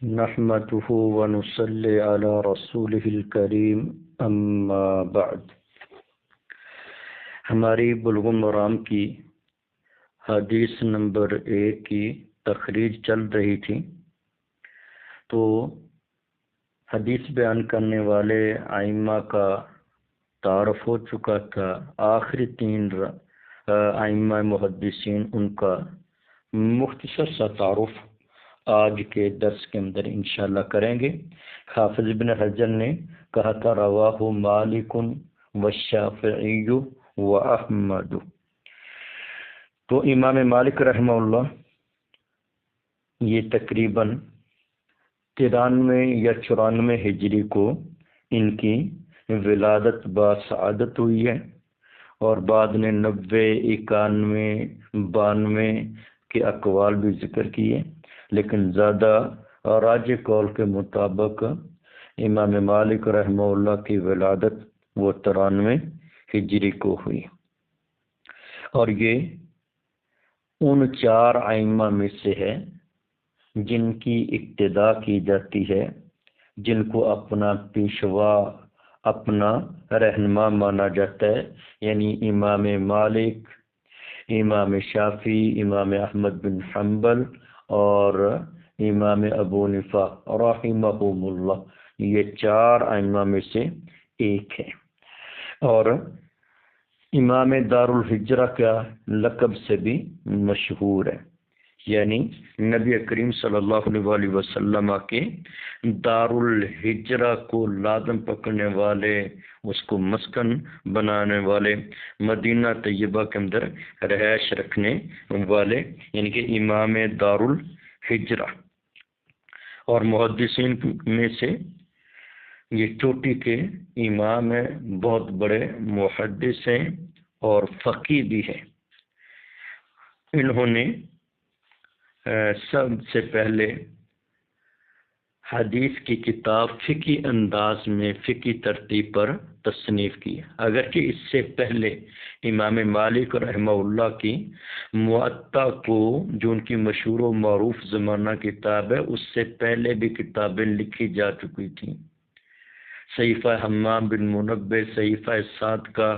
نحمده ونصلي على رسوله الكريم اما بعد۔ ہماری بلوغ المرام کی حدیث نمبر 1 کی تخریج چل رہی تھی، تو حدیث بیان کرنے والے ائمہ کا تعارف ہو چکا تھا۔ آخری 3 ائمہ محدثین، ان کا مختصر سا تعارف آج کے درس کے اندر انشاءاللہ کریں گے۔ حافظ ابن حجر نے کہا تھا رواہ مالک والشافعی واحمد۔ تو امام مالک رحمہ اللہ یہ تقریباً 93 یا 94 ہجری کو ان کی ولادت باسعادت ہوئی ہے، اور بعد نے 90، 91، 92 کے اقوال بھی ذکر کیے، لیکن زیادہ راجح قول کے مطابق امام مالک رحمہ اللہ کی ولادت وہ 93 ہجری کو ہوئی، اور یہ ان 4 ائمہ میں سے ہے جن کی اقتداء کی جاتی ہے، جن کو اپنا پیشوا، اپنا رہنما مانا جاتا ہے، یعنی امام مالک، امام شافعی، امام احمد بن حنبل اور امام ابو حنیفہ رحمہم اللہ، یہ 4 ائمہ میں سے ایک ہے، اور امام دار الحجرہ کا لقب سے بھی مشہور ہے، یعنی نبی کریم صلی اللہ علیہ وسلم کے دار الحجرہ کو لازم پکڑنے والے، اس کو مسکن بنانے والے، مدینہ طیبہ کے اندر رہائش رکھنے والے، یعنی کہ امام دار الحجرہ، اور محدثین میں سے یہ چوٹی کے امام ہیں، بہت بڑے محدث ہیں اور فقیہ بھی ہیں۔ انہوں نے سب سے پہلے حدیث کی کتاب فقہی انداز میں، فقہی ترتیب پر تصنیف کی، اگرچہ اس سے پہلے امام مالک رحمہ اللہ کی موطا کو، جو ان کی مشہور و معروف زمانہ کتاب ہے، اس سے پہلے بھی کتابیں لکھی جا چکی تھیں، صحیفہ حمام بن منبہ، صحیفہ سعد کا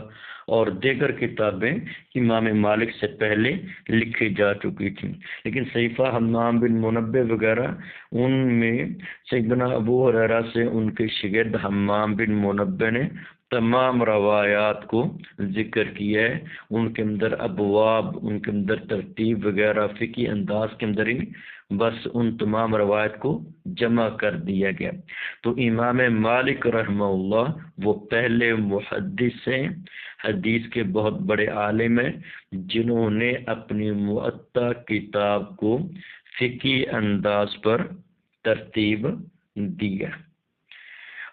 اور دیگر کتابیں امام مالک سے پہلے لکھی جا چکی تھیں، لیکن صحیفہ حمام بن منبہ وغیرہ ان میں سیدنا ابو ہریرہ سے ان کے شاگرد حمام بن منبہ نے تمام روایات کو ذکر کیا ہے، ان کے اندر ابواب، ان کے اندر ترتیب وغیرہ فقہی انداز کے اندر ہی بس ان تمام روایت کو جمع کر دیا گیا۔ تو امام مالک رحمہ اللہ وہ پہلے محدث ہیں، حدیث کے بہت بڑے عالم ہیں، جنہوں نے اپنی موطا کتاب کو فقہی انداز پر ترتیب دیا،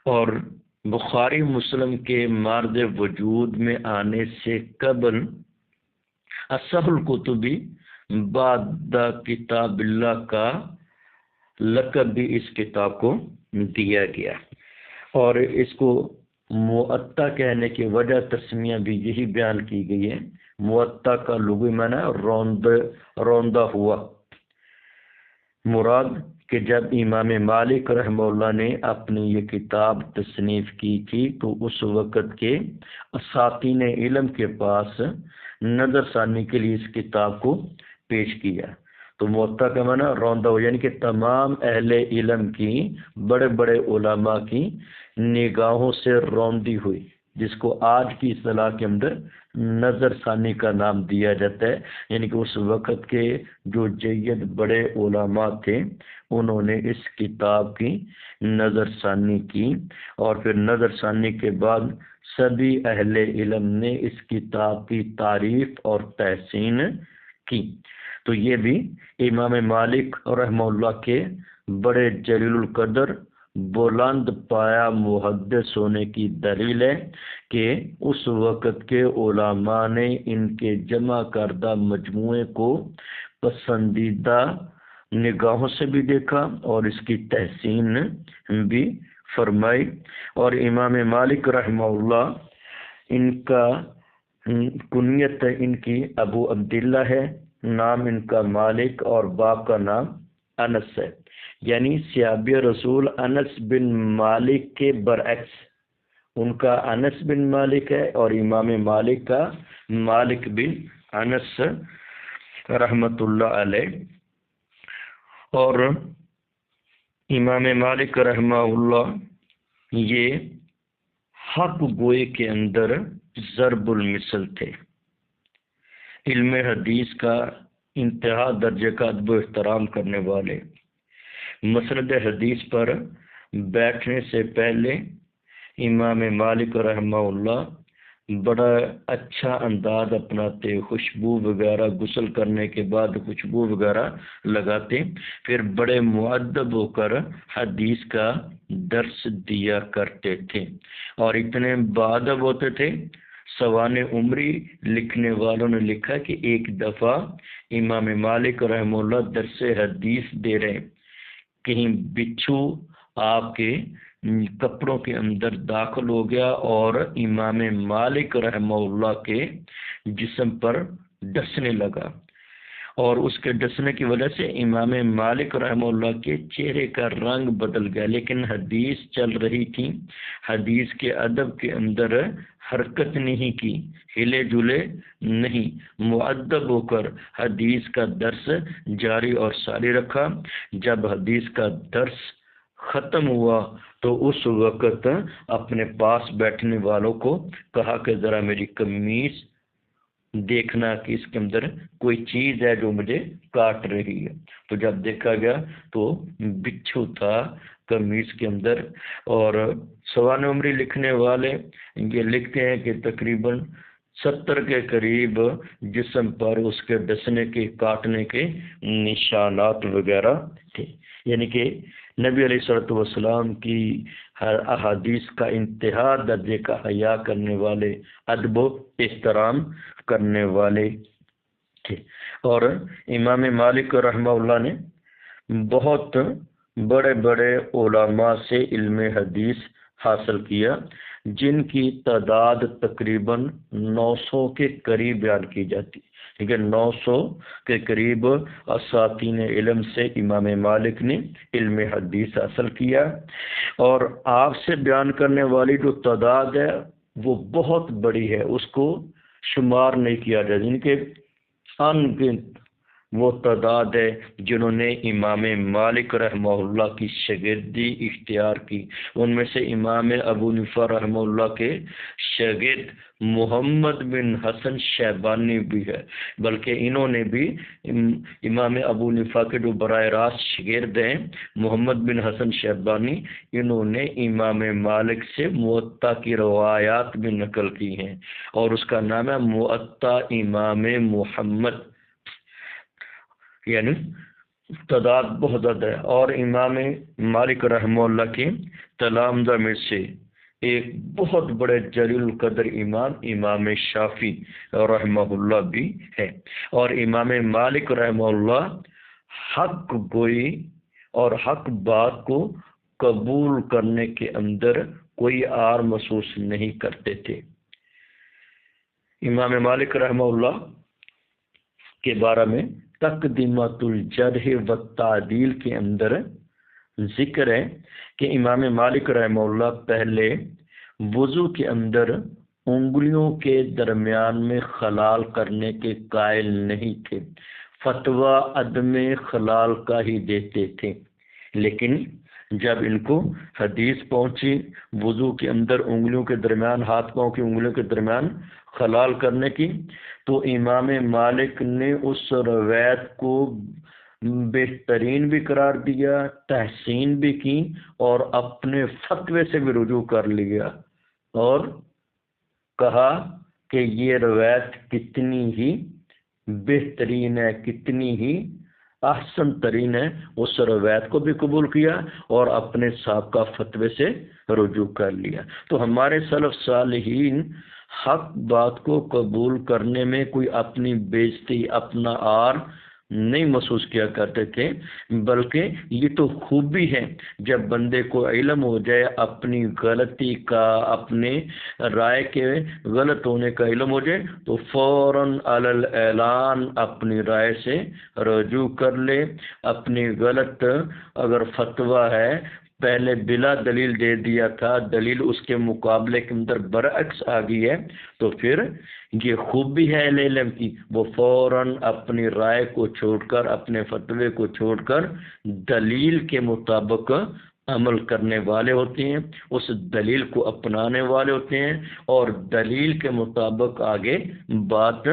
اور بخاری مسلم کے مارد وجود میں آنے سے قبل اصح الکتبی بعد کتاب اللہ کا لقب بھی اس کتاب کو دیا گیا، اور اس کو موطا کہنے کی وجہ تسمیہ بھی یہی بیان کی گئی ہے۔ موطا کا لغوی معنی روندا ہوا، مراد کہ جب امام مالک رحمہ اللہ نے اپنی یہ کتاب تصنیف کی تھی تو اس وقت کے اساتین علم کے پاس نظر ثانی کے لیے اس کتاب کو پیش کیا، تو موطا کا معنی روندا ہو، یعنی کہ تمام اہل علم کی، بڑے بڑے علماء کی نگاہوں سے روندی ہوئی، جس کو آج کی اصطلاح کے اندر نظر ثانی کا نام دیا جاتا ہے، یعنی کہ اس وقت کے جو جید بڑے علماء تھے انہوں نے اس کتاب کی نظر ثانی کی، اور پھر نظر ثانی کے بعد سبھی اہل علم نے اس کتاب کی تعریف اور تحسین کی۔ تو یہ بھی امام مالک رحمہ اللہ کے بڑے جلیل القدر، بلند پایا محدث ہونے کی دلیل ہے کہ اس وقت کے علماء نے ان کے جمع کردہ مجموعے کو پسندیدہ نگاہوں سے بھی دیکھا اور اس کی تحسین بھی فرمائی، اور امام مالک رحمہ اللہ ان کا کنیت ان کی ابو عبداللہ ہے، نام ان کا مالک اور باپ کا نام انس ہے، یعنی صحابی رسول انس بن مالک کے برعکس، ان کا انس بن مالک ہے اور امام مالک کا مالک بن انس رحمت اللہ علیہ. اور امام مالک رحمہ اللہ یہ حق گوئے کے اندر ضرب المثل تھے. علم حدیث کا انتہا درجے کا ادب و احترام کرنے والے، مسند حدیث پر بیٹھنے سے پہلے امام مالک رحمہ اللہ بڑا اچھا انداز اپناتے، خوشبو وغیرہ، غسل کرنے کے بعد خوشبو وغیرہ لگاتے، پھر بڑے مؤدب ہو کر حدیث کا درس دیا کرتے تھے اور اتنے باادب ہوتے تھے. سوانح عمری لکھنے والوں نے لکھا کہ ایک دفعہ امام مالک رحمہ اللہ درس حدیث دے رہے، کہیں بچھو آپ کے کپڑوں کے اندر داخل ہو گیا اور امام مالک رحمہ اللہ کے جسم پر ڈسنے لگا، اور اس کے ڈسنے کی وجہ سے امام مالک رحمہ اللہ کے چہرے کا رنگ بدل گیا. لیکن حدیث چل رہی تھی، حدیث کے ادب کے اندر حرکت نہیں کی، ہلے جلے نہیں، مؤدب ہو کر حدیث کا درس جاری اور ساری رکھا. جب حدیث کا درس ختم ہوا تو اس وقت اپنے پاس بیٹھنے والوں کو کہا کہ ذرا میری قمیص دیکھنا کہ اس کے اندر کوئی چیز ہے جو مجھے کاٹ رہی ہے. تو جب دیکھا گیا تو بچھو تھا قمیص کے اندر. اور سوانح عمری لکھنے والے یہ لکھتے ہیں کہ تقریباً 70 کے قریب جسم پر اس کے ڈسنے کے، کاٹنے کے نشانات وغیرہ تھے. یعنی کہ نبی علیہ الصلوۃ والسلام کی ہر احادیث کا انتہا درجے کا حیا کرنے والے، ادب و احترام کرنے والے تھے. اور امام مالک رحمہ اللہ نے بہت بڑے بڑے علماء سے علم حدیث حاصل کیا، جن کی تعداد تقریباً 900 کے قریب بیان کی جاتی. ٹھیک ہے، 900 کے قریب اساتین علم سے امام مالک نے علم حدیث حاصل کیا. اور آپ سے بیان کرنے والی جو تعداد ہے وہ بہت بڑی ہے، اس کو شمار نہیں کیا جائے. ان کے ان گنت وہ تعداد ہے جنہوں نے امام مالک رحمہ اللہ کی شاگردی اختیار کی. ان میں سے امام ابو حنیفہ رحمہ اللہ کے شاگرد محمد بن حسن شیبانی بھی ہے، بلکہ انہوں نے بھی امام ابو حنیفہ کے جو براہ راست شاگرد ہیں محمد بن حسن شیبانی، انہوں نے امام مالک سے موطا کی روایات بھی نقل کی ہیں، اور اس کا نام ہے موطا امام محمد. یعنی تعداد بہت زیادہ ہے. اور امام مالک رحمہ اللہ کے تلامذہ میں سے ایک بہت بڑے جلیل القدر امام، امام شافعی رحمہ اللہ بھی ہے. اور امام مالک رحمہ اللہ حق گوئی اور حق بات کو قبول کرنے کے اندر کوئی آر محسوس نہیں کرتے تھے. امام مالک رحمہ اللہ کے بارے میں تقدیمات الجرح و تعدیل کے اندر ذکر ہے کہ امام مالک رحمہ اللہ پہلے وضو کے اندر انگلیوں کے درمیان میں خلال کرنے کے قائل نہیں تھے، فتویٰ عدم خلال کا ہی دیتے تھے. لیکن جب ان کو حدیث پہنچی وضو کے اندر انگلیوں کے درمیان، ہاتھ پاؤں کی انگلیوں کے درمیان خلال کرنے کی، تو امام مالک نے اس روایت کو بہترین بھی قرار دیا، تحسین بھی کی، اور اپنے فتوے سے بھی رجوع کر لیا اور کہا کہ یہ روایت کتنی ہی بہترین ہے، کتنی ہی احسن ترین ہے. اس روایت کو بھی قبول کیا اور اپنے سابقہ فتوے سے رجوع کر لیا. تو ہمارے سلف صالحین حق بات کو قبول کرنے میں کوئی اپنی بے عزتی، اپنا آر نہیں محسوس کیا کرتے تھے، بلکہ یہ تو خوبی ہے جب بندے کو علم ہو جائے اپنی غلطی کا، اپنے رائے کے غلط ہونے کا علم ہو جائے تو فوراً علی الاعلان اپنی رائے سے رجوع کر لے۔ اپنی غلط اگر فتویٰ ہے پہلے بلا دلیل دے دیا تھا، دلیل اس کے مقابلے کے اندر برعکس آ گئی ہے، تو پھر یہ خوبی ہے اہل علم کی، وہ فوراً اپنی رائے کو چھوڑ کر، اپنے فتوے کو چھوڑ کر دلیل کے مطابق عمل کرنے والے ہوتے ہیں، اس دلیل کو اپنانے والے ہوتے ہیں اور دلیل کے مطابق آگے بات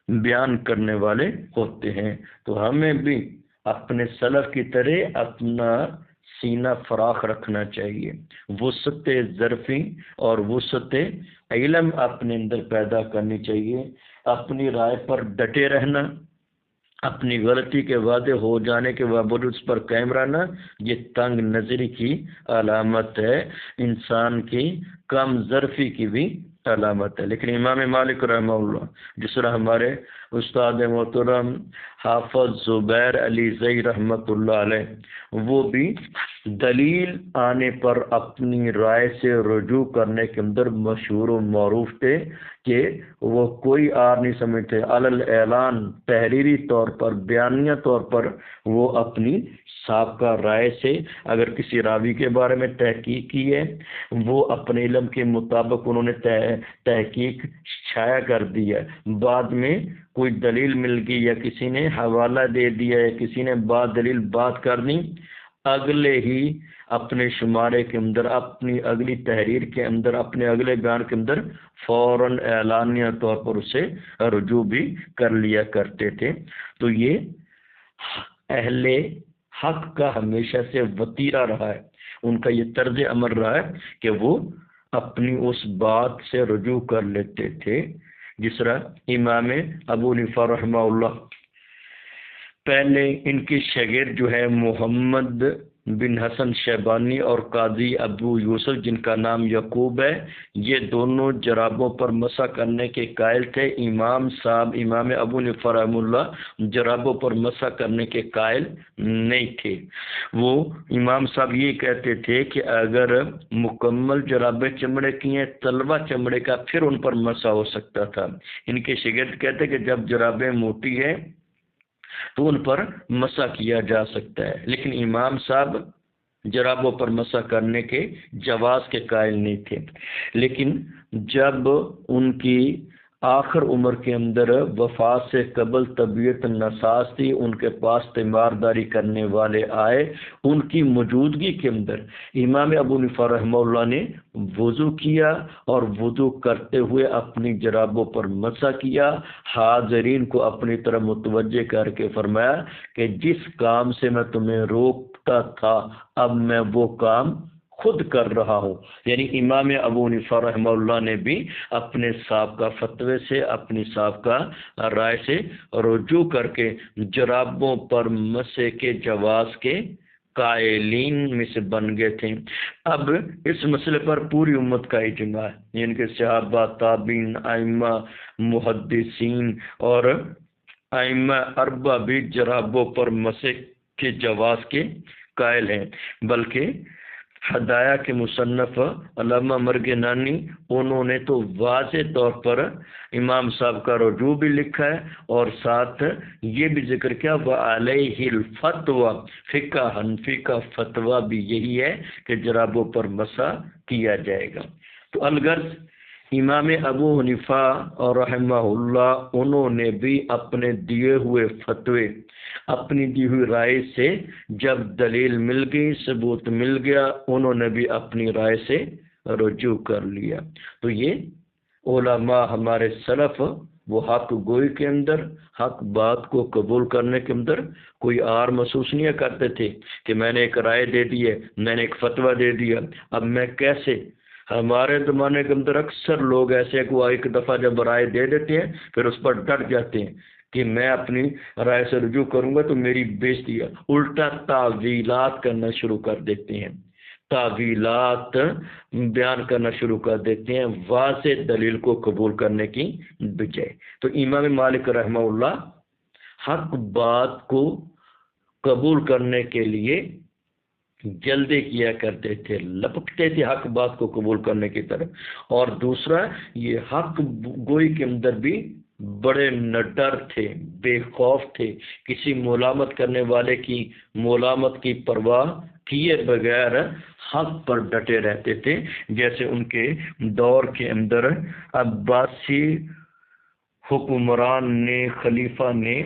بیان کرنے والے ہوتے ہیں۔ تو ہمیں بھی اپنے سلف کی طرح اپنا سینہ فراخ رکھنا چاہیے، وسعت ظرفی اور وسعت علم اپنے اندر پیدا کرنی چاہیے، اپنی رائے پر ڈٹے رہنا، اپنی غلطی کے واضح ہو جانے کے باوجود اس پر قائم رہنا، یہ تنگ نظری کی علامت ہے، انسان کی کم ظرفی کی بھی علامت ہے۔ لیکن امام مالک رحمہ اللہ، جس طرح ہمارے استاد محترم حافظ زبیر علی زئی رحمۃ اللہ علیہ، وہ بھی دلیل آنے پر اپنی رائے سے رجوع کرنے کے اندر مشہور و معروف تھے کہ وہ کوئی آر نہیں سمجھتے، علی الاعلان تحریری طور پر، بیانیہ طور پر وہ اپنی سابقہ رائے سے، اگر کسی راوی کے بارے میں تحقیق کی ہے، وہ اپنے علم کے مطابق انہوں نے تحقیق شائع کر دی ہے، بعد میں کوئی دلیل مل گئی یا کسی نے حوالہ دے دیا یا کسی نے بعد دلیل بات کر دی، اگلے ہی اپنے شمارے کے اندر، اپنی اگلی تحریر کے اندر، اپنے اگلے بیان کے اندر فوراً اعلانیہ طور پر اسے رجوع بھی کر لیا کرتے تھے۔ تو یہ اہل حق کا ہمیشہ سے وتیرہ رہا ہے، ان کا یہ طرز عمل رہا ہے کہ وہ اپنی اس بات سے رجوع کر لیتے تھے۔ جس طرح امام ابو حنیفہ رحمہ اللہ، پہلے ان کی شاگرد جو ہے محمد بن حسن شیبانی اور قاضی ابو یوسف جن کا نام یعقوب ہے، یہ دونوں جرابوں پر مسح کرنے کے قائل تھے۔ امام صاحب امام ابو حنیفہ رحمہ اللہ جرابوں پر مسح کرنے کے قائل نہیں تھے۔ وہ امام صاحب یہ کہتے تھے کہ اگر مکمل جرابیں چمڑے کی ہیں، تلوا چمڑے کا، پھر ان پر مسح ہو سکتا تھا۔ ان کے شاگرد کہتے کہ جب جرابیں موٹی ہیں تو ان پر مسح کیا جا سکتا ہے، لیکن امام صاحب جرابوں پر مسح کرنے کے جواز کے قائل نہیں تھے۔ لیکن جب ان کی آخر عمر کے اندر وفات سے قبل طبیعت ناساز تھی، ان کے پاس تیمارداری کرنے والے آئے، ان کی موجودگی کے اندر امام ابو حنیفہ رحمہ اللہ نے وضو کیا اور وضو کرتے ہوئے اپنی جرابوں پر مسح کیا، حاضرین کو اپنی طرف متوجہ کر کے فرمایا کہ جس کام سے میں تمہیں روکتا تھا اب میں وہ کام خود کر رہا ہوں۔ یعنی امام ابو حنیفہ رحمہ اللہ نے بھی اپنے سابقہ فتوے سے، اپنی سابقہ رائے سے رجوع کر کے جرابوں پر مسح کے جواز کے قائلین میں سے بن گئے تھے۔ اب اس مسئلے پر پوری امت کا اجماع ہے، یعنی کہ صحابہ، تابعین، ائمہ، محدثین اور ائمہ اربعہ بھی جرابوں پر مسح کے جواز کے قائل ہیں۔ بلکہ ہدایہ کے مصنف علامہ مرگ نانی، انہوں نے تو واضح طور پر امام صاحب کا رجوع بھی لکھا ہے اور ساتھ یہ بھی ذکر کیا وعلیہ الفتویٰ، فقہ حنفی کا فتویٰ بھی یہی ہے کہ جرابوں پر مسح کیا جائے گا۔ تو الغرض امام ابو حنیفہ اور رحمہ اللہ انہوں نے بھی اپنے دیے ہوئے فتوے، اپنی دی ہوئی رائے سے جب دلیل مل گئی، ثبوت مل گیا، انہوں نے بھی اپنی رائے سے رجوع کر لیا۔ تو یہ علماء ہمارے سلف وہ حق گوئی کے اندر، حق بات کو قبول کرنے کے اندر کوئی آر محسوس نہیں کرتے تھے کہ میں نے ایک رائے دے دی ہے، میں نے ایک فتویٰ دے دیا، اب میں کیسے۔ ہمارے زمانے کے اندر اکثر لوگ ایسے کہ وہ ایک دفعہ جب رائے دے دیتے ہیں پھر اس پر ڈٹ جاتے ہیں کہ میں اپنی رائے سے رجوع کروں گا تو میری بےزتی ہے، الٹا تعویلات کرنا شروع کر دیتے ہیں، تعویلات بیان کرنا شروع کر دیتے ہیں واضح دلیل کو قبول کرنے کی بجائے۔ تو امام مالک رحمہ اللہ حق بات کو قبول کرنے کے لیے جلدی کیا کرتے تھے، لپکتے تھے حق بات کو قبول کرنے کی طرف. اور دوسرا یہ حق گوئی کے اندر بھی بڑے نڈر تھے، بے خوف تھے، کسی ملامت کرنے والے کی ملامت کی پرواہ کیے بغیر حق پر ڈٹے رہتے تھے. جیسے ان کے دور کے اندر عباسی حکمران نے، خلیفہ نے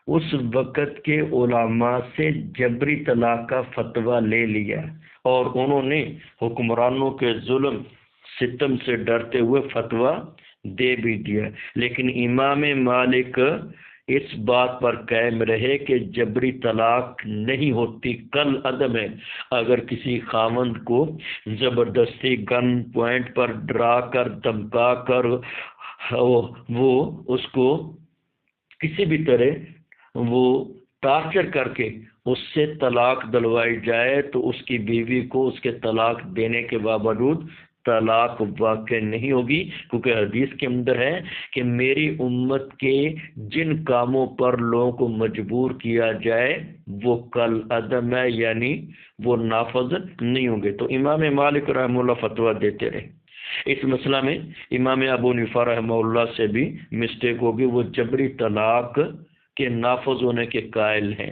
اس وقت کے علماء سے جبری طلاق کا فتویٰ لے لیا، اور انہوں نے حکمرانوں کے ظلم ستم سے ڈرتے ہوئے فتویٰ دے بھی دیا. لیکن امام مالک اس بات پر قائم رہے کہ جبری طلاق نہیں ہوتی، کل عدم ہے. اگر کسی خاوند کو زبردستی گن پوائنٹ پر ڈرا کر دھمکا کر وہ اس کو کسی بھی طرح وہ ٹارچر کر کے اس سے طلاق دلوائی جائے تو اس کی بیوی کو اس کے طلاق دینے کے باوجود طلاق واقع نہیں ہوگی، کیونکہ حدیث کے اندر ہے کہ میری امت کے جن کاموں پر لوگوں کو مجبور کیا جائے وہ کل عدم ہے، یعنی وہ نافذ نہیں ہوں گے. تو امام مالک رحمہ اللہ فتویٰ دیتے رہے. اس مسئلہ میں امام ابو حنیفہ رحمہ اللہ سے بھی مسٹیک ہوگی، وہ جبری طلاق کے نافذ ہونے کے قائل ہیں.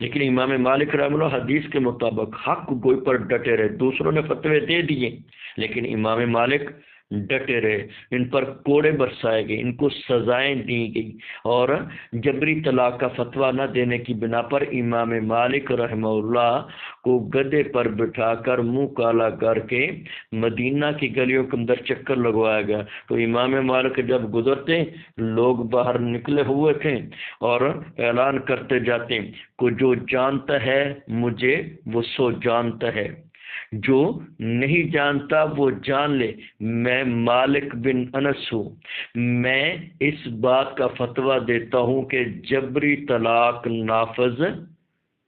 لیکن امام مالک رحمہ اللہ حدیث کے مطابق حق گوئی پر ڈٹے رہے. دوسروں نے فتوے دے دیے لیکن امام مالک ڈٹے رہے، ان پر کوڑے برسائے گئے، ان کو سزائیں دی گئی، اور جبری طلاق کا فتویٰ نہ دینے کی بنا پر امام مالک رحمہ اللہ کو گدے پر بٹھا کر منہ کالا کر کے مدینہ کی گلیوں کے اندر چکر لگوایا گیا. تو امام مالک جب گزرتے لوگ باہر نکلے ہوئے تھے اور اعلان کرتے جاتے کو جو جانتا ہے مجھے وہ سو جانتا ہے، جو نہیں جانتا وہ جان لے میں مالک بن انس ہوں. میں اس بات کا فتویٰ دیتا ہوں کہ جبری طلاق نافذ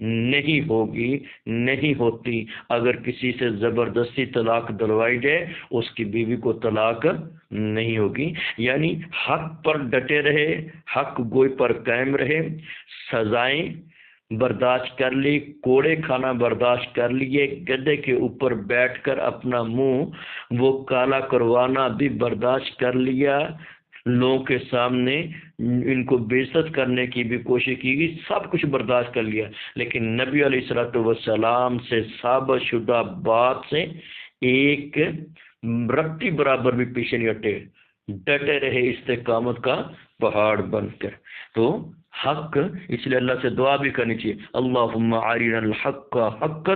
نہیں ہوگی، نہیں ہوتی. اگر کسی سے زبردستی طلاق دلوائی جائے اس کی بیوی کو طلاق نہیں ہوگی. یعنی حق پر ڈٹے رہے، حق گوئی پر قائم رہے، سزائیں برداشت کر لی، کوڑے کھانا برداشت کر لیے، گدے کے اوپر بیٹھ کر اپنا منہ وہ کالا کروانا بھی برداشت کر لیا، لوگوں کے سامنے ان کو بے عزت کرنے کی بھی کوشش کی گئی، سب کچھ برداشت کر لیا. لیکن نبی علیہ الصلوۃ والسلام سے ثابت شدہ بات سے ایک رتی برابر بھی پیچھے نہیں ہٹے، ڈٹے رہے استقامت کا پہاڑ بن کر. تو حق اس لیے اللہ سے دعا بھی کرنی چاہیے، اللہم ارنا الحق حقا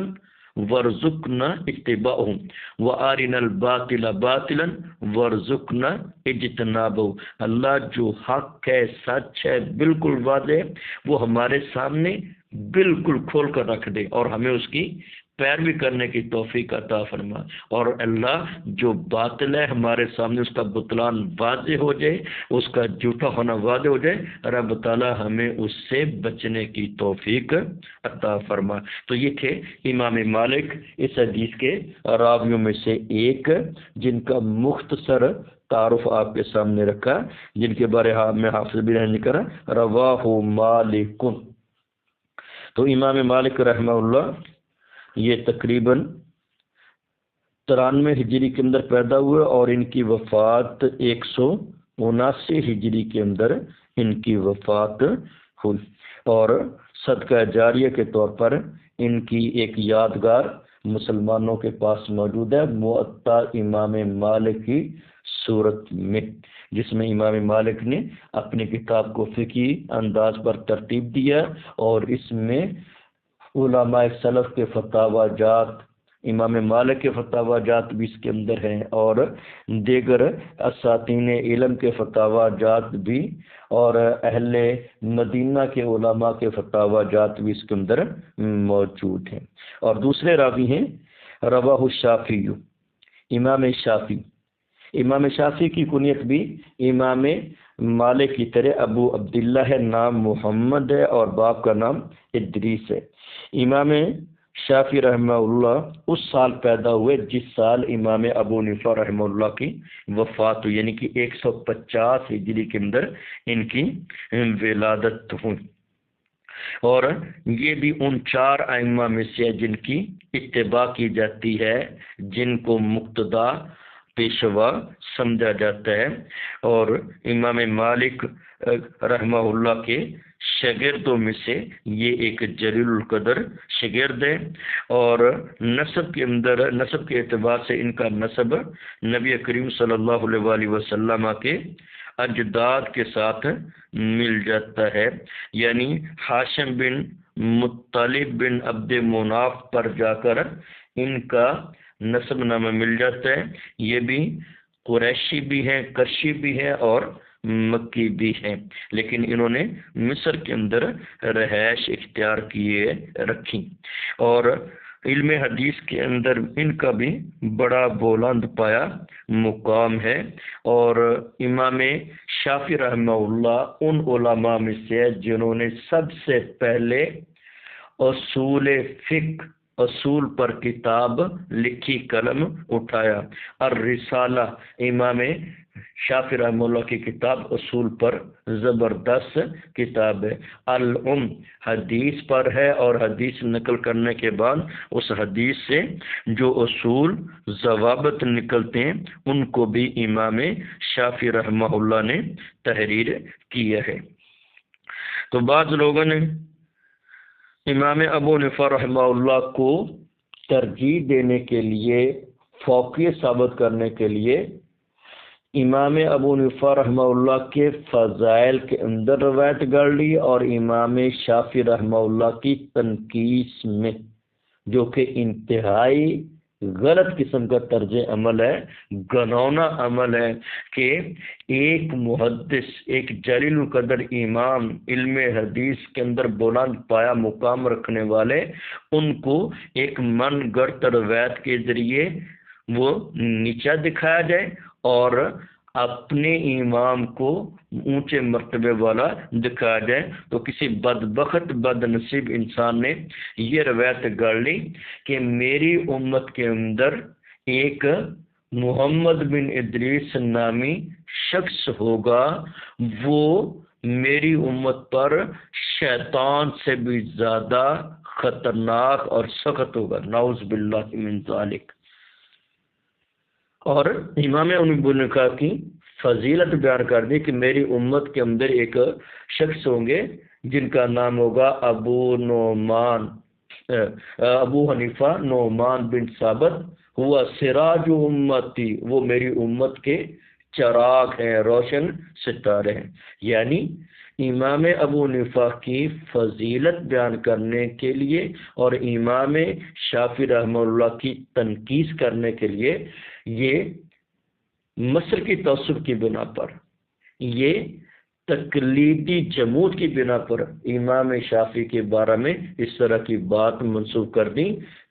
وارزقنا اتباعہ وارنا الباطل باطلا وارزقنا اجتنابہ. اللہ جو حق ہے، سچ ہے، بالکل واضح، وہ ہمارے سامنے بالکل کھول کر رکھ دے اور ہمیں اس کی پیروی کرنے کی توفیق عطا فرما. اور اللہ جو باطل ہے ہمارے سامنے اس کا بطلان واضح ہو جائے، اس کا جھوٹا ہونا واضح ہو جائے، رب تعالی ہمیں اس سے بچنے کی توفیق عطا فرما. تو یہ تھے امام مالک، اس حدیث کے راویوں میں سے ایک، جن کا مختصر تعارف آپ کے سامنے رکھا، جن کے بارے میں حافظ بھی نہیں کرا، رواہ مالک. تو امام مالک رحمہ اللہ یہ تقریباً 93 ہجری کے اندر پیدا ہوئے اور ان کی وفات 179 ہجری کے اندر ان کی وفات ہوئی. اور صدقہ جاریہ کے طور پر ان کی ایک یادگار مسلمانوں کے پاس موجود ہے، موطا امام مالک کی صورت میں، جس میں امام مالک نے اپنی کتاب کو فقہی انداز پر ترتیب دیا، اور اس میں علماء سلف کے فتاوی جات، امام مالک کے فتاوی جات بھی اس کے اندر ہیں، اور دیگر اساتین علم کے فتاوی جات بھی، اور اہل مدینہ کے علماء کے فتاوی جات بھی اس کے اندر موجود ہیں. اور دوسرے راوی ہیں رواہ الشافعی، امام شافعی. امام شافعی کی کنیت بھی امام مالک کی طرح ابو عبداللہ ہے، نام محمد ہے اور باپ کا نام ادریس ہے. امام شافعی رحمہ اللہ اس سال پیدا ہوئے جس سال امام ابو حنیفہ رحمہ اللہ کی وفات ہوئی، یعنی کہ 150 ہجری کے اندر ان کی ولادت ہوئی۔ اور یہ بھی ان 4 ائمہ میں سے ہے جن کی اتباع کی جاتی ہے، جن کو مقتدا پیشوا سمجھا جاتا ہے۔ اور امام مالک رحمہ اللہ کے شاگردوں میں سے یہ ایک جلیل القدر شاگرد ہے، اور نسب کے اعتبار سے ان کا نسب نبی کریم صلی اللہ علیہ وآلہ وسلم کے اجداد کے ساتھ مل جاتا ہے، یعنی ہاشم بن مطلب بن عبد مناف پر جا کر ان کا نسب نامہ مل جاتا ہے۔ یہ بھی قریشی بھی ہیں، کرشی بھی ہیں اور مکی بھی ہیں، لیکن انہوں نے مصر کے اندر رہائش اختیار کیے رکھی۔ اور علم حدیث کے اندر ان کا بھی بڑا بلند پایا مقام ہے، اور امام شافعی رحمہ اللہ ان علماء میں سے ہے جنہوں نے سب سے پہلے اصول فقہ، اصول پر کتاب لکھی، قلم اٹھایا۔ الرسالہ امام شافعی رحمہ اللہ کی کتاب اصول پر زبردست کتاب ہے۔ العم حدیث پر ہے، اور حدیث نقل کرنے کے بعد اس حدیث سے جو اصول ضوابط نکلتے ہیں ان کو بھی امام شافعی رحمہ اللہ نے تحریر کیا ہے۔ تو بعض لوگوں نے امام ابو حنیفہ رحمہ اللہ کو ترجیح دینے کے لیے، فوقیت ثابت کرنے کے لیے، امام ابو حنیفہ رحمہ اللہ کے فضائل کے اندر روایت گڑھ لی، اور امام شافعی رحمہ اللہ کی تنقیص میں، جو کہ انتہائی غلط قسم کا طرز عمل ہے، گنونا عمل ہے کہ ایک محدث، ایک جلیل القدر امام، علم حدیث کے اندر بلند پایا مقام رکھنے والے، ان کو ایک من گڑھ روایت کے ذریعے وہ نیچا دکھایا جائے، اور اپنے امام کو اونچے مرتبے والا دکھایا جائے۔ تو کسی بدبخت بد نصیب انسان نے یہ روایت گڑھ لی کہ میری امت کے اندر ایک محمد بن ادریس نامی شخص ہوگا، وہ میری امت پر شیطان سے بھی زیادہ خطرناک اور سخت ہوگا، نعوذ باللہ من ذالک۔ اور امام ابو حنیفہ کی فضیلت بیان کر دی کہ میری امت کے اندر ایک شخص ہوں گے جن کا نام ہوگا ابو حنیفہ نعمان بن ثابت، ہوا سراج امتی، وہ میری امت کے چراغ ہیں، روشن ستارے ہیں۔ یعنی امام ابو حنیفہ کی فضیلت بیان کرنے کے لیے اور امام شافعی رحمہ اللہ کی تنقیص کرنے کے لیے، یہ مصر کی تعصب کی بنا پر، یہ تقلیدی جمود کی بنا پر امام شافعی کے بارے میں اس طرح کی بات منسوخ کر دی،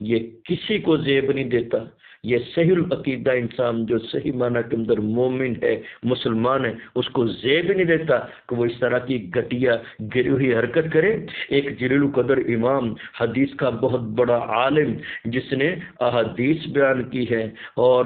یہ کسی کو زیب نہیں دیتا۔ یہ صحیح العقیدہ انسان جو صحیح معنی کے اندر مومن ہے، مسلمان ہے، اس کو زیب نہیں دیتا کہ وہ اس طرح کی گھٹیا گری ہوئی حرکت کرے۔ ایک جلیل القدر امام، حدیث کا بہت بڑا عالم، جس نے احادیث بیان کی ہے اور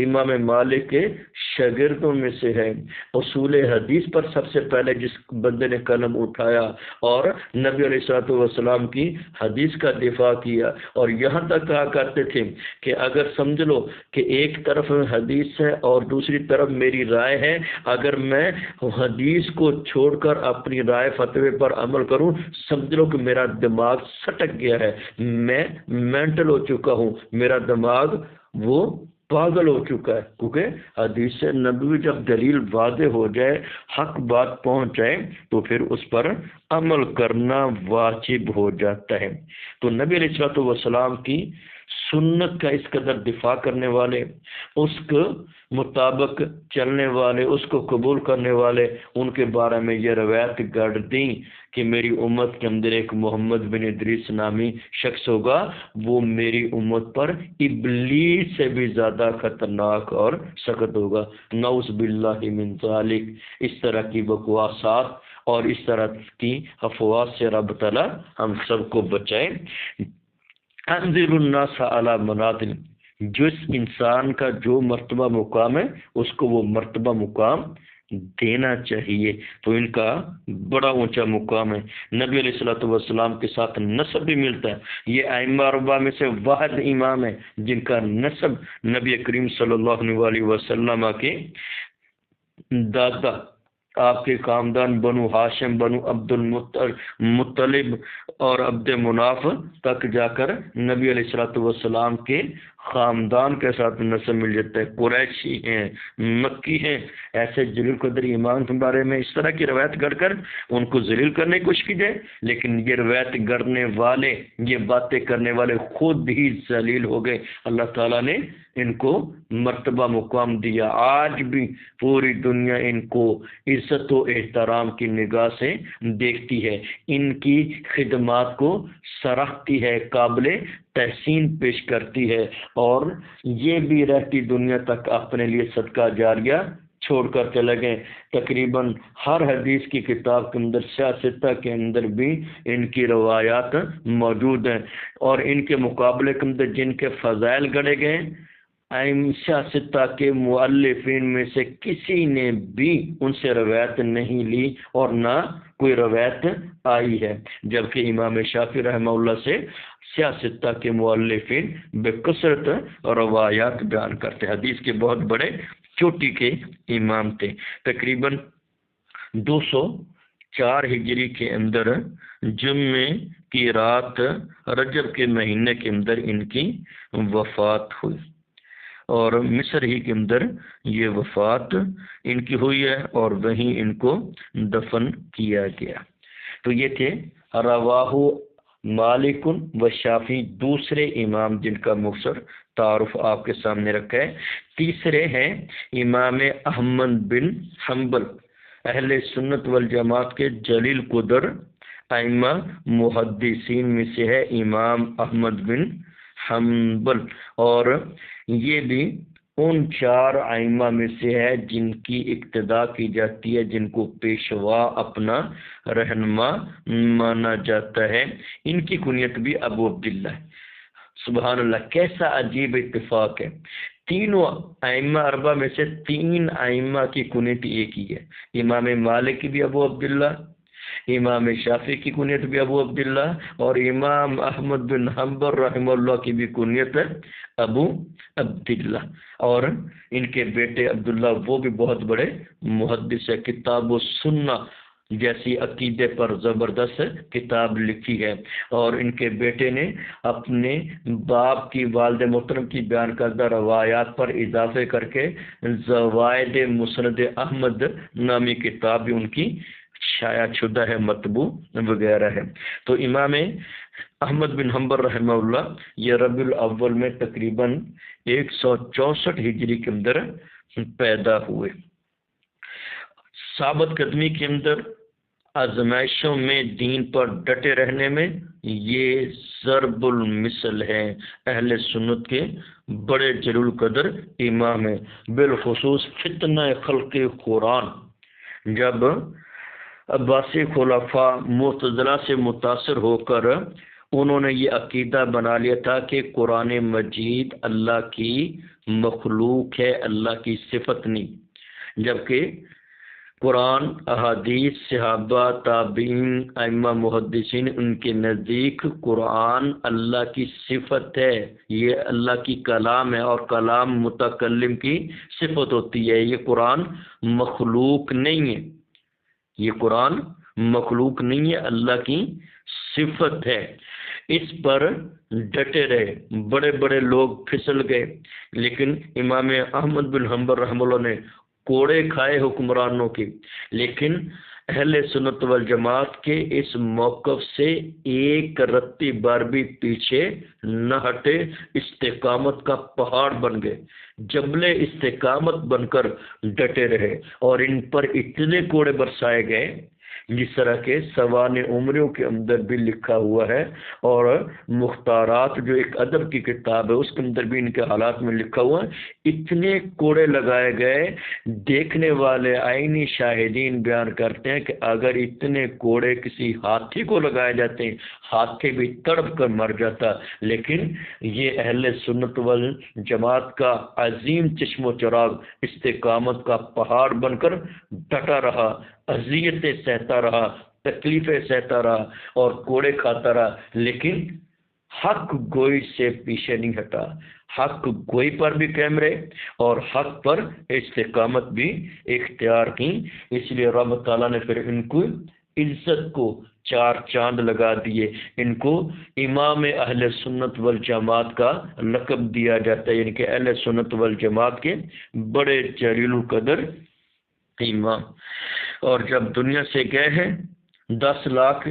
امام مالک کے شاگردوں میں سے ہے، اصول حدیث پر سب سے پہلے جس بندے نے قلم اٹھایا اور نبی علیہ الصلوۃ والسلام کی حدیث کا دفاع کیا، اور یہاں تک کہا کرتے تھے کہ اگر سمجھ لو کہ ایک طرف حدیث ہے اور دوسری طرف میری رائے ہے، اگر میں حدیث کو چھوڑ کر اپنی رائے فتوے پر عمل کروں، سمجھ لو کہ میرا دماغ سٹک گیا ہے، میں مینٹل ہو چکا ہوں، میرا دماغ وہ پاگل ہو چکا ہے۔ کیونکہ حدیث نبوی جب دلیل واضح ہو جائے، حق بات پہنچ جائے، تو پھر اس پر عمل کرنا واجب ہو جاتا ہے۔ تو نبی علیہ الصلوۃ والسلام کی سنت کا اس قدر دفاع کرنے والے، اس کے مطابق چلنے والے، اس کو قبول کرنے والے، ان کے بارے میں یہ روایت گڑھ دیں کہ میری امت کے اندر ایک محمد بن ادریس نامی شخص ہوگا، وہ میری امت پر ابلیس سے بھی زیادہ خطرناک اور سخت ہوگا، نعوذ باللہ من ذالک۔ اس طرح کی بکواسات اور اس طرح کی افواہ سے رب تعالی ہم سب کو بچائے۔ انذر الناس علی منازل، جس انسان کا جو مرتبہ مقام ہے اس کو وہ مرتبہ مقام دینا چاہیے۔ تو ان کا بڑا اونچا مقام ہے، نبی علیہ الصلوۃ والسلام کے ساتھ نسب بھی ملتا ہے۔ یہ ائمہ اربعہ میں سے واحد امام ہے جن کا نسب نبی کریم صلی اللہ علیہ وسلم کے دادا، آپ کے خاندان بنو ہاشم، بنو عبد المطلب اور عبد مناف تک جا کر نبی علیہ الصلوۃ والسلام کے خاندان کے ساتھ نسب مل جاتا ہے۔ قریشی ہیں، مکی ہیں، ایسے جلیل قدر امام کے بارے میں اس طرح کی روایت گڑھ کر ان کو ذلیل کرنے کی کوشش کی جائے، لیکن یہ روایت گڑھنے والے، یہ باتیں کرنے والے خود ہی ذلیل ہو گئے۔ اللہ تعالیٰ نے ان کو مرتبہ مقام دیا، آج بھی پوری دنیا ان کو عزت و احترام کی نگاہ سے دیکھتی ہے، ان کی خدمات کو سراہتی ہے، قابل تحسین پیش کرتی ہے، اور یہ بھی رہتی دنیا تک اپنے لیے صدقہ جاریہ چھوڑ کر چلے گئے۔ تقریباً ہر حدیث کی کتاب کے اندر، سیاستہ کے اندر بھی ان کی روایات موجود ہیں، اور ان کے مقابلے کے اندر جن کے فضائل گڑھے گئے، سیاستہ کے مؤلفین میں سے کسی نے بھی ان سے روایت نہیں لی اور نہ کوئی روایت آئی ہے، جبکہ امام شافعی رحمہ اللہ سے سیاستہ کے مؤلفین بے کثرت روایات بیان کرتے، حدیث کے بہت بڑے چوٹی کے امام تھے۔ تقریباً 204 ہجری کے اندر جمعے کی رات رجب کے مہینے کے اندر ان کی وفات ہوئی، اور مصر ہی کے اندر یہ وفات ان کی ہوئی ہے، اور وہیں ان کو دفن کیا گیا۔ تو یہ تھے رواہ مالک و شافعی، دوسرے امام جن کا مختصر تعارف آپ کے سامنے رکھا ہے۔ تیسرے ہیں امام احمد بن حنبل، اہل سنت والجماعت کے جلیل قدر ائمہ محدثین میں سے ہے امام احمد بن حنبل، اور یہ بھی ان 4 ائمہ میں سے ہے جن کی اقتداء کی جاتی ہے، جن کو پیشوا اپنا رہنما مانا جاتا ہے۔ ان کی کنیت بھی ابو عبداللہ ہے۔ سبحان اللہ، کیسا عجیب اتفاق ہے، تینوں ائمہ اربعہ میں سے 3 ائمہ کی کنیت ایک ہی ہے۔ امام مالک کی بھی ابو عبداللہ، امام شافعی کی کنیت بھی ابو عبداللہ، اور امام احمد بن حنبل رحمہ اللہ کی بھی کنیت ابو عبداللہ، اور ان کے بیٹے عبداللہ وہ بھی بہت بڑے محدث ہے، کتاب و سنہ جیسی عقیدے پر زبردست کتاب لکھی ہے، اور ان کے بیٹے نے اپنے باپ کی والد محترم کی بیان کردہ روایات پر اضافے کر کے زوائد مسند احمد نامی کتاب بھی ان کی شائع شدہ ہے، مطبوع وغیرہ ہے۔ تو امام احمد بن حنبل رحمہ اللہ یہ ربیع الاول میں تقریباً 164 ہجری کے اندر پیدا ہوئے۔ ثابت قدمی کے اندر، آزمائشوں میں دین پر ڈٹے رہنے میں یہ ضرب المثل ہے، اہل سنت کے بڑے جلیل قدر امام ہیں۔ بالخصوص فتنہ خلق قرآن، جب عباسی خلفاء معتزلہ سے متاثر ہو کر انہوں نے یہ عقیدہ بنا لیا تھا کہ قرآن مجید اللہ کی مخلوق ہے، اللہ کی صفت نہیں، جبکہ قرآن، احادیث، صحابہ، تابعین، ائمہ محدثین، ان کے نزدیک قرآن اللہ کی صفت ہے، یہ اللہ کی کلام ہے، اور کلام متکلم کی صفت ہوتی ہے، یہ قرآن مخلوق نہیں ہے، یہ قرآن مخلوق نہیں ہے، اللہ کی صفت ہے۔ اس پر ڈٹے رہے، بڑے بڑے لوگ پھسل گئے، لیکن امام احمد بن حنبل رحمہ اللہ نے کوڑے کھائے حکمرانوں کی، لیکن اہل سنت والجماعت کے اس موقف سے ایک رتی بار بھی پیچھے نہ ہٹے، استقامت کا پہاڑ بن گئے، جبل استقامت بن کر ڈٹے رہے، اور ان پر اتنے کوڑے برسائے گئے جس طرح کے سوانح عمریوں کے اندر بھی لکھا ہوا ہے، اور مختارات جو ایک ادب کی کتاب ہے اس کے اندر بھی ان کے حالات میں لکھا ہوا ہے۔ اتنے کوڑے لگائے گئے، دیکھنے والے عینی شاہدین بیان کرتے ہیں کہ اگر اتنے کوڑے کسی ہاتھی کو لگائے جاتے ہیں ہاتھی بھی تڑپ کر مر جاتا، لیکن یہ اہل سنت والجماعت کا عظیم چشم و چراغ استقامت کا پہاڑ بن کر ڈٹا رہا، اذیتیں سہتا رہا، تکلیفیں سہتا رہا اور کوڑے کھاتا رہا، لیکن حق گوئی سے پیچھے نہیں ہٹا، حق گوئی پر بھی قائم رہے اور حق پر استقامت بھی اختیار کی۔ اس لیے رب تعالیٰ نے پھر ان کو عزت کو 4 چاند لگا دیے، ان کو امام اہل سنت والجماعت کا لقب دیا جاتا ہے، یعنی کہ اہل سنت والجماعت کے بڑے جلیل القدر امام۔ اور جب دنیا سے گئے ہیں 10 لاکھ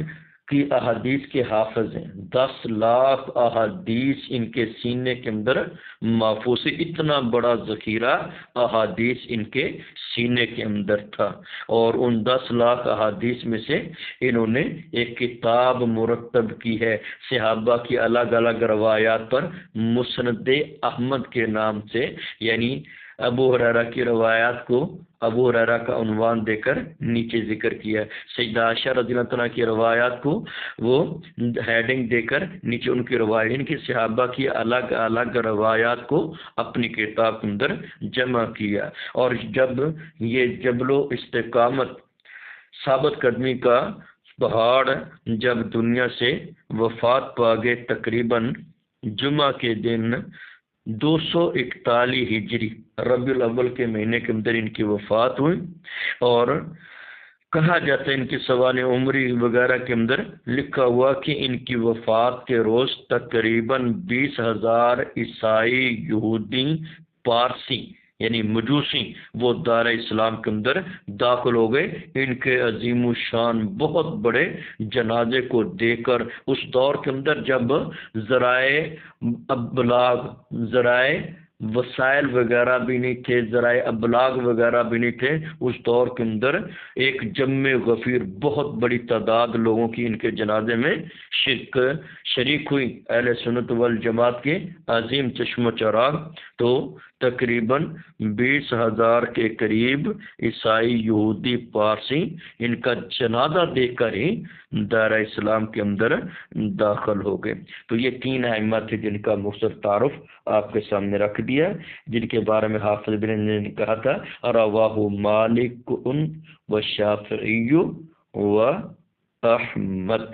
کی احادیث کے حافظ ہیں، 10 لاکھ احادیث ان کے سینے کے اندر محفوظ ہے، اتنا بڑا ذخیرہ احادیث ان کے سینے کے اندر تھا۔ اور ان 10 لاکھ احادیث میں سے انہوں نے ایک کتاب مرتب کی ہے صحابہ کی الگ الگ روایات پر، مسند احمد کے نام سے، یعنی ابو ہریرہ کی روایات کو ابو ہریرہ کا عنوان دے کر نیچے ذکر کیا، سیدہ عائشہ رضی اللہ عنہا کی روایات کو وہ ہیڈنگ دے کر نیچے ان کی روایت، ان کی صحابہ کی الگ الگ روایات کو اپنی کتاب کے اندر جمع کیا۔ اور جب یہ جبل و استقامت ثابت قدمی کا پہاڑ جب دنیا سے وفات پا گئے، تقریباً جمعہ کے دن 241 ہجری ربیع الاول کے مہینے کے اندر ان کی وفات ہوئی، اور کہا جاتا ہے ان کی سوانح عمری وغیرہ کے اندر لکھا ہوا کہ ان کی وفات کے روز تقریباً 20,000 عیسائی، یہودی، پارسی یعنی مجوسی وہ دار اسلام کے اندر داخل ہو گئے۔ ان کے عظیم الشان بہت بڑے جنازے کو دیکھ کر، اس دور کے اندر جب ذرائع ابلاغ، ذرائع وسائل وغیرہ بھی نہیں تھے، ذرائع ابلاغ وغیرہ بھی نہیں تھے، اس دور کے اندر ایک جمع غفیر بہت بڑی تعداد لوگوں کی ان کے جنازے میں شریک ہوئی، اہل سنت والجماعت کے عظیم چشم و چراغ۔ تو تقریباً 20,000 کے قریب عیسائی، یہودی، پارسی ان کا جنازہ دیکھ کر ہی دائرہ اسلام کے اندر داخل ہو گئے۔ تو یہ 3 ائمہ تھے جن کا مختصر تعارف آپ کے سامنے رکھ دیا، جن کے بارے میں حافظ ابن نے کہا تھا رواہ مالک و شافعی و احمد۔